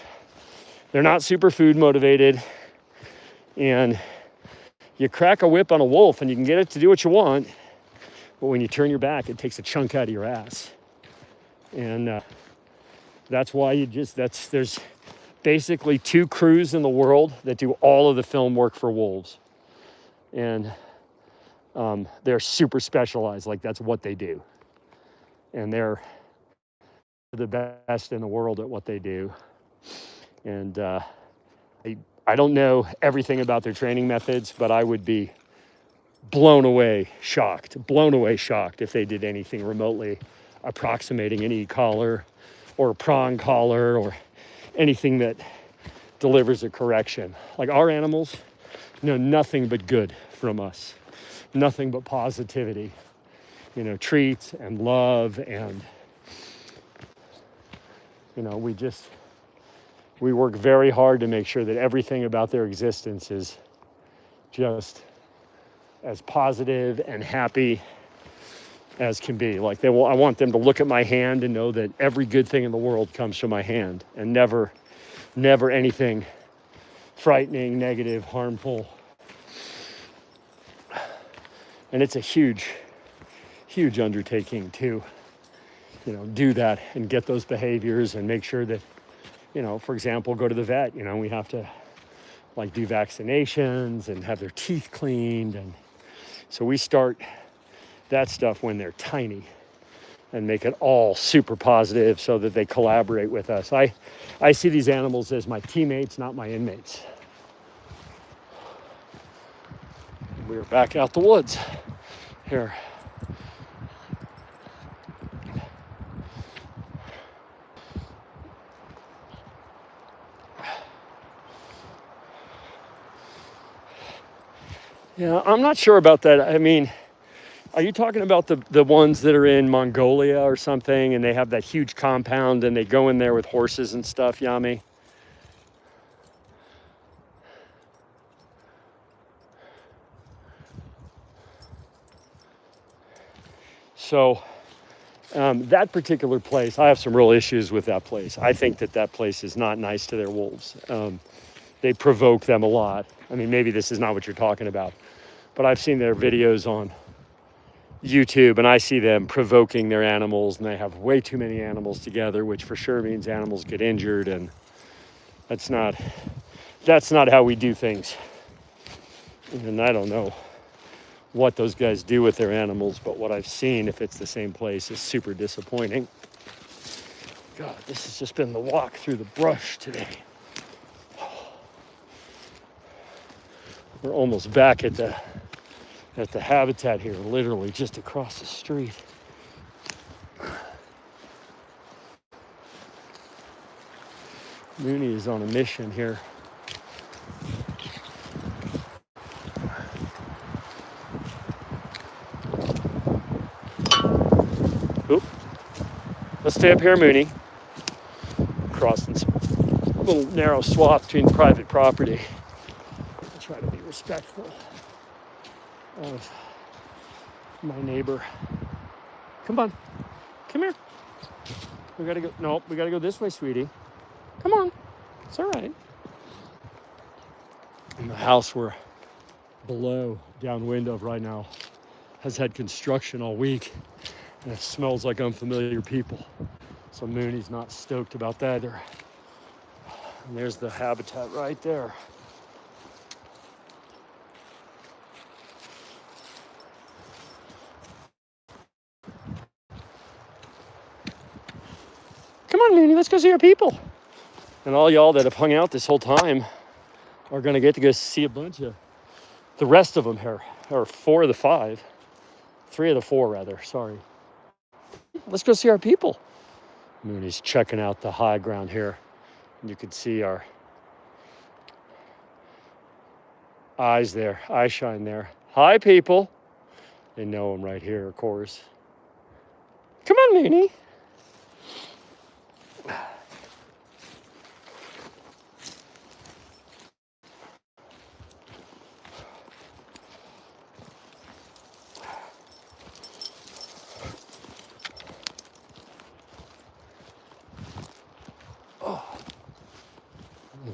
they're not super food motivated, and you crack a whip on a wolf and you can get it to do what you want, but when you turn your back, it takes a chunk out of your ass. And that's why there's basically 2 crews in the world that do all of the film work for wolves. And they're super specialized, like that's what they do. And they're the best in the world at what they do. And I don't know everything about their training methods, but I would be blown away shocked if they did anything remotely approximating an e-collar or a prong collar or anything that delivers a correction. Like our animals know nothing but good from us, nothing but positivity, treats and love, and we work very hard to make sure that everything about their existence is just as positive and happy as can be. Like I want them to look at my hand and know that every good thing in the world comes from my hand, and never anything frightening, negative, harmful. And it's a huge undertaking to, do that and get those behaviors and make sure that, for example, go to the vet. We have to like do vaccinations and have their teeth cleaned. And so we start that stuff when they're tiny and make it all super positive so that they collaborate with us. I see these animals as my teammates, not my inmates. We're back out the woods here. Yeah, I'm not sure about that. I mean, are you talking about the ones that are in Mongolia or something and they have that huge compound and they go in there with horses and stuff, Yami? So that particular place, I have some real issues with that place. I think that place is not nice to their wolves. They provoke them a lot. I mean, maybe this is not what you're talking about, but I've seen their videos on YouTube and I see them provoking their animals and they have way too many animals together, which for sure means animals get injured, and that's not how we do things. And I don't know what those guys do with their animals, but what I've seen, if it's the same place, is super disappointing. God, this has just been the walk through the brush today. We're almost back at the habitat here, literally just across the street. Mooney is on a mission here. Oop. Let's stay up here, Mooney. Crossing some little narrow swath between private property. I'll try to be respectful of my neighbor. Come on. Come here. We gotta go. No, we gotta go this way, sweetie. Come on. It's all right. And the house we're below, downwind of right now, has had construction all week. And it smells like unfamiliar people. So Mooney's not stoked about that either. And there's the habitat right there. Come on, Mooney, let's go see our people. And all y'all that have hung out this whole time are gonna get to go see a bunch of the rest of them here, or 4 of the 5, 3 of the 4 rather, sorry. Let's go see our people. Mooney's checking out the high ground here. You can see our eyes there, eye shine there. Hi, people. They know him right here, of course. Come on, Mooney.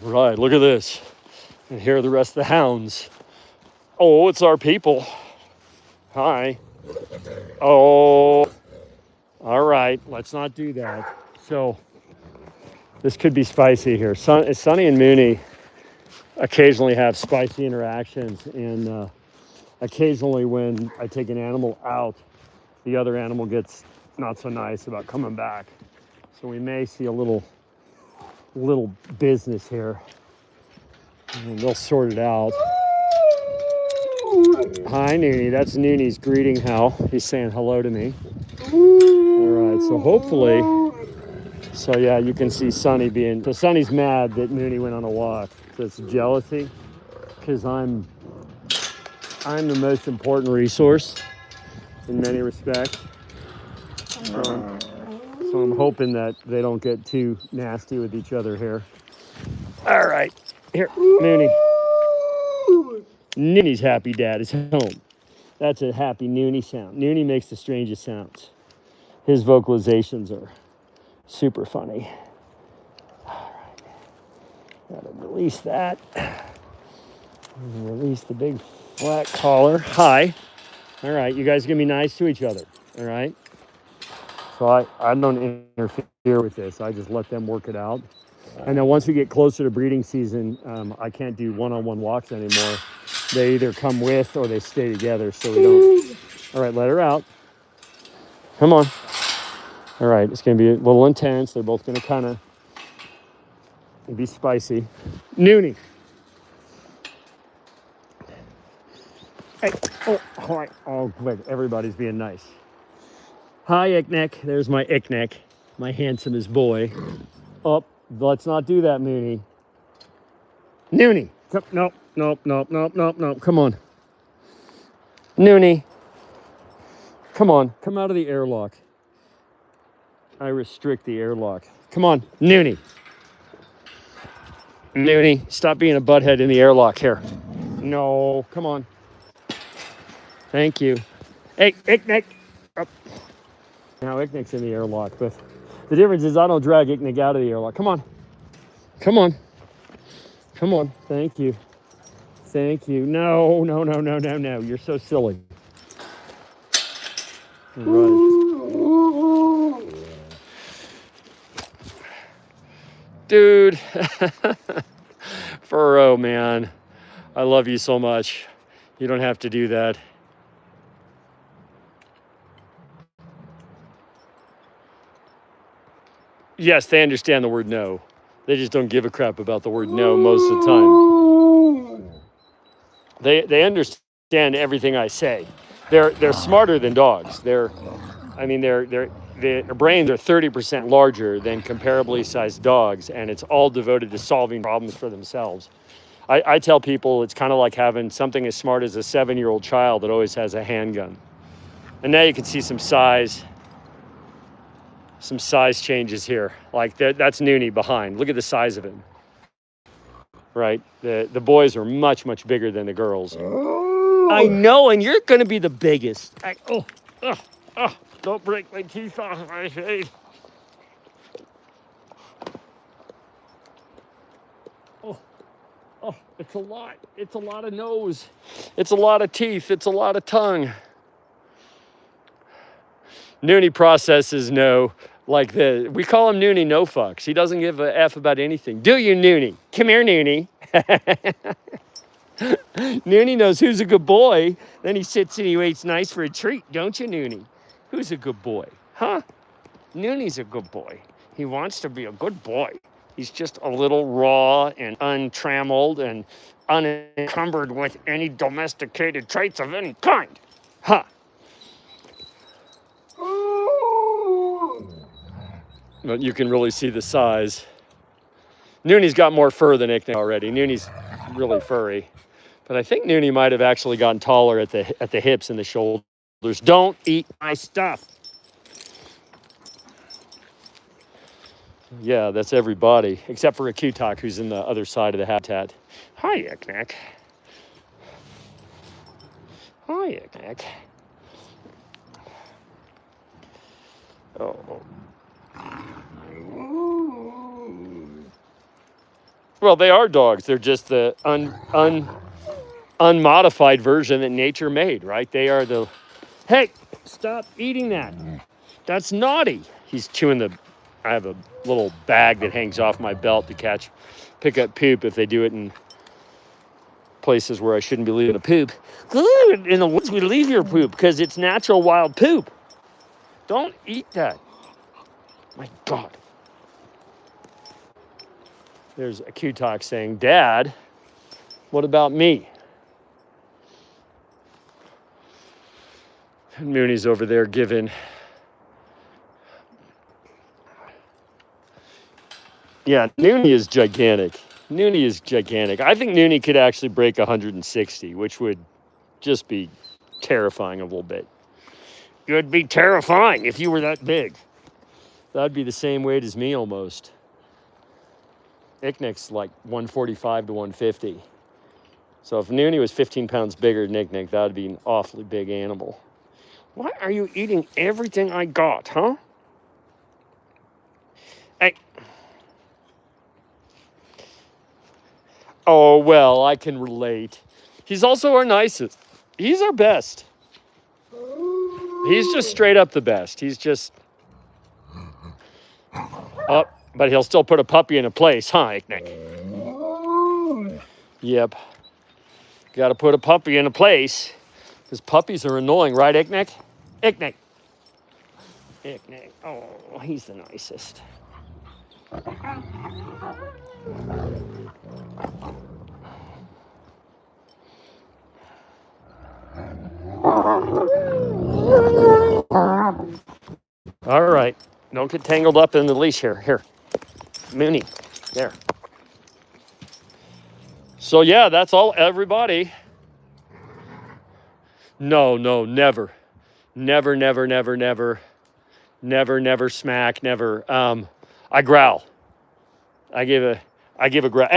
Right, look at this. And here are the rest of the hounds. Oh, it's our people. Hi. Oh, all right, let's not do that. So this could be spicy here. Sonny and Mooney occasionally have spicy interactions, and occasionally when I take an animal out, the other animal gets not so nice about coming back. So we may see a little business here, and they'll sort it out. Hi, Noonie. That's Noonie's greeting howl. He's saying hello to me. All right, so hopefully, so yeah, you can see Sonny being, so Sonny's mad that Noonie went on a walk. So it's jealousy, because I'm the most important resource in many respects. So I'm hoping that they don't get too nasty with each other here. All right, here, Noonie. Noonie's happy dad is home. That's a happy Noonie sound. Noonie makes the strangest sounds. His vocalizations are super funny. All right, gotta release that. And release the big flat collar. Hi. All right, you guys are gonna be nice to each other. All right. So I don't interfere with this. I just let them work it out. And then once we get closer to breeding season, I can't do one-on-one walks anymore. They either come with or they stay together, so we don't. All right, let her out. Come on. All right, it's going to be a little intense. They're both going to kind of be spicy. Noonie. Hey, oh, all right. Oh, wait, everybody's being nice. Hi, Icknick. There's my Icknick, my handsomest boy. Oh, let's not do that, Noonie. Noonie. Nope, nope, nope, nope, nope, nope. Come on. Noonie. Come on, come out of the airlock. I restrict the airlock. Come on, Noonie. Noonie, stop being a butthead in the airlock here. No, come on. Thank you. Hey, Icknick. Oh. Now Icknick's in the airlock, but the difference is I don't drag Icknick out of the airlock. Come on. Come on. Come on. Thank you. Thank you. No, no, no, no, no, no. You're so silly. Right. Dude. Furrow, man. I love you so much. You don't have to do that. Yes, they understand the word no. They just don't give a crap about the word no most of the time. They understand everything I say. They're smarter than dogs. Their brains are 30% larger than comparably sized dogs, and it's all devoted to solving problems for themselves. I tell people it's kind of like having something as smart as a 7-year-old child that always has a handgun. And now you can see some size changes here. Like that's Noonie behind. Look at the size of him. Right? The boys are much, much bigger than the girls. I know, and you're going to be the biggest. Don't break my teeth off my face. Oh, it's a lot. It's a lot of nose. It's a lot of teeth. It's a lot of tongue. Noonie processes no like this. We call him Noonie no fucks. He doesn't give a F about anything. Do you, Noonie? Come here, Noonie. Noonie knows who's a good boy. Then he sits and he waits nice for a treat, don't you, Noonie? Who's a good boy? Huh? Noonie's a good boy. He wants to be a good boy. He's just a little raw and untrammeled and unencumbered with any domesticated traits of any kind. Huh? But you can really see the size. Noonie's got more fur than Icknick already. Noonie's really furry. But I think Noonie might have actually gotten taller at the hips and the shoulders. Don't eat my stuff. Yeah, that's everybody, except for a Kutak who's in the other side of the habitat. Hi, Icknick. Hi, Icknick. Oh. Well, they are dogs. They're just the unmodified version that nature made, right? They are the... Hey, stop eating that. That's naughty. He's chewing I have a little bag that hangs off my belt to pick up poop if they do it in places where I shouldn't be leaving a poop. In the woods, we leave your poop because it's natural wild poop. Don't eat that. My God. There's a Kutak saying, Dad, what about me? And Mooney's over there giving. Yeah, Noonie is gigantic. Noonie is gigantic. I think Noonie could actually break 160, which would just be terrifying a little bit. It would be terrifying if you were that big. That'd be the same weight as me almost. Icknick's like 145 to 150. So if Noonie was 15 pounds bigger than Icknick, that would be an awfully big animal. Why are you eating everything I got, huh? Hey. Oh, well, I can relate. He's also our nicest. He's our best. He's just straight up the best. He's just... Oh, But he'll still put a puppy in a place, huh, Icknick? Yep. Got to put a puppy in a place, because puppies are annoying, right, Icknick? Icknick. Icknick. Oh, he's the nicest. All right. Don't get tangled up in the leash here. Here. Mooney. There. So, yeah, that's all, everybody. No, never. Never, never, never, never. Never, never smack, never. I growl. I give a growl.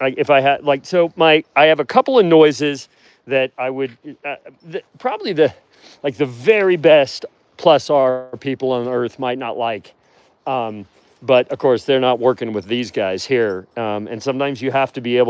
If I had, like, so I have a couple of noises that I would, probably the very best plus R people on earth might not like. But of course, they're not working with these guys here. And sometimes you have to be able